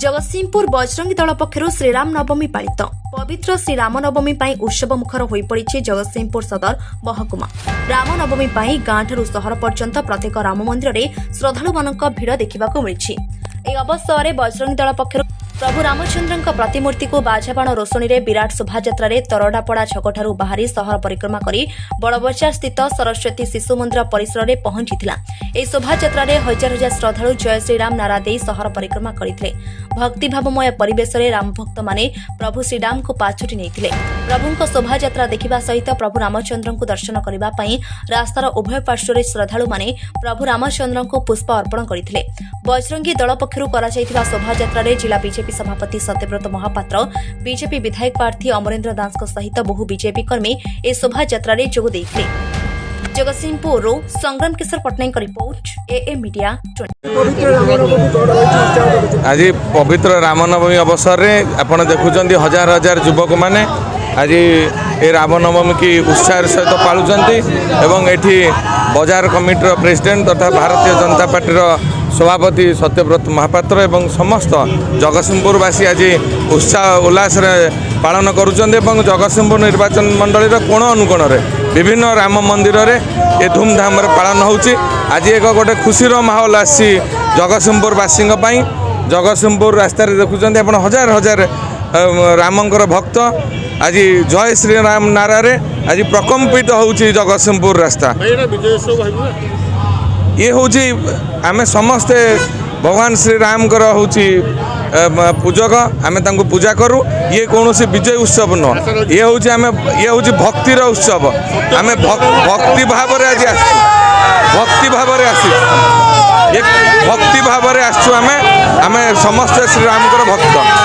जगतसिंहपुर बजरंगी दल पक्षर श्रीराम नवमी पालित पवित्र श्रीराम नवमी उत्सव मुखर हो पड़ी जगतसिंहपुर सदर महकुमा। राम नवमी गाँ ठू सहर पर्यंत प्रत्येक राम मंदिर में श्रद्धालु मानक भिड़ देखा मिली। अवसर में बजरंगी दल पक्षर प्रभु रामचंद्र प्रतिमूर्ति को बाजाबाण रोषणी में विराट शोभायात्रा तरडापड़ा छकठारू बाहरी सहर परिक्रमा कर बड़बजार स्थित सरस्वती शिशु मंदिर परिसर में पहुंची। यह शोभायात्रा हजार हजार श्रद्धालु जय श्रीराम नारा दे सहर परिक्रमा करते भक्तिभावमय परिवेश में राम भक्त माने प्रभु श्रीराम को पाछोटी नहीं। प्रभु शोभायात्रा देखा सहित प्रभु रामचंद्र को दर्शन करने रास्तार उभय पार्श्व श्रद्धालु माने प्रभु रामचंद्र को पुष्प अर्पण करते। बजरंगी दल पक्षर शोभायात्रा जिला बीजेपी सभापति सत्यव्रत महापात्र, बीजेपी विधायक प्रार्थी अमरेन्द्र दास सहित बहु बीजेपी कर्मी ए शोभायात्रा जोग देते। जगतसिंहपुर संग्राम किशोर पट्टनायक रिपोर्ट एए मीडिया। आज पवित्र रामनवमी अवसर में आपण देखुं हजार हजार युवक मैंने आज ये रामनवमी की उत्साह सहित पालुंट एवं एठी बजार कमिटर प्रेसिडेंट तथा भारतीय जनता पार्टी सभापति सत्यव्रत महापात्र एवं समस्त जगतसिंहपुरवासी आज उत्साह उल्लास पालन करुँच। जगतसिंहपुर निर्वाचन मंडल कोण अनुकोण विभिन्न राम मंदिर रे ये धूमधाम पालन होची। आज एक गोटे खुशीर माहौल आसी जगतसिंहपुरवासी। जगतसिंहपुर रास्तार देखुं आप हजार हजार रामंकर भक्त आज जय श्री राम नारा रे आज प्रकम्पित होची जगतसिंहपुर रास्ता। ये हूँ आमे समस्ते भगवान श्री राम होची पूजक आमे तांको पूजा करूँ। ये कौन सी विजय उत्सव न ये हूँ भक्तिर उत्सव। आमे भक्ति भाव रे आज भक्ति भाव रे भक्ति भाव रे आमे समस्ते श्री राम भक्त।